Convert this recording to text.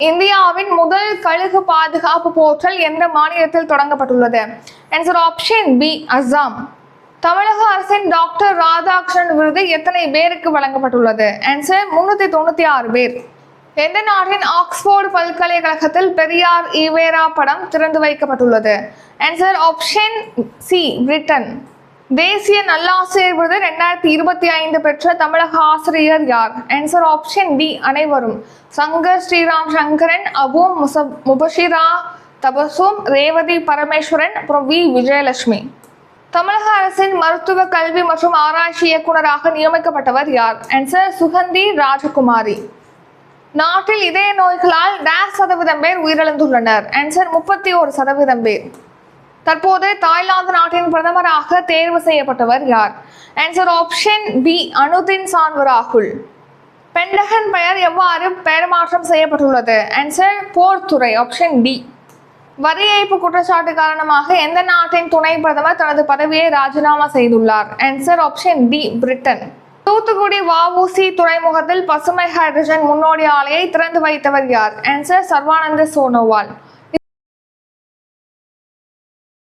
இந்தியாவின் முதல் கழுகு பாதுகாப்பு போர்ட்டல் எந்த மாநிலத்தில் தொடங்கப்பட்டுள்ளது? Answer option B, Assam. தமிழக அரசின் டாக்டர் ராதாகிருஷ்ணன் விருது எத்தனை பேருக்கு வழங்கப்பட்டுள்ளது? ஆன்சர் 396 பேர். எந்த நாட்டின் ஆக்ஸ்போர்டு பல்கலைக்கழகத்தில் பெரியார் ஈவேரா படம் திறந்து வைக்கப்பட்டுள்ளது? Answer option C, Britain. தேசிய நல்லாசிரியர் விருது 2025 பெற்ற தமிழக ஆசிரியர் யார்? ஆன்சர் ஆப்ஷன் டி, அனைவரும். சங்கர் ஸ்ரீராம் சங்கரன், அபு முபஷிரா தபசும், ரேவதி பரமேஸ்வரன், அப்புறம் வி விஜயலட்சுமி. தமிழக அரசின் மருத்துவ கல்வி மற்றும் ஆராய்ச்சி இயக்குநராக நியமிக்கப்பட்டவர் யார்? ஆன்சர் சுகந்தி ராஜகுமாரி. நாட்டில் இதய நோய்களால் %% பேர் உயிரிழந்துள்ளனர்? ஆன்சர் 31% பேர். தற்போது தாய்லாந்து நாட்டின் பிரதமராக தேர்வு செய்யப்பட்டவர் யார்? Answer option B, Anutin Charnvirakul. Pentagon பெயர் எவ்வாறு பெயர் மாற்றம் செய்யப்பட்டுள்ளது? ஆன்சர் போர்த்துறை, ஆப்ஷன் டி. வரி ஏய்ப்பு குற்றச்சாட்டு காரணமாக எந்த நாட்டின் துணை பிரதமர் தனது பதவியை ராஜினாமா செய்துள்ளார்? Answer option D, Britain. தூத்துக்குடி வஉசி துறைமுகத்தில் பசுமை ஹைட்ரஜன் முன்னோடி ஆலையை திறந்து வைத்தவர் யார்? ஆன்சர் சர்வானந்த சோனோவால்.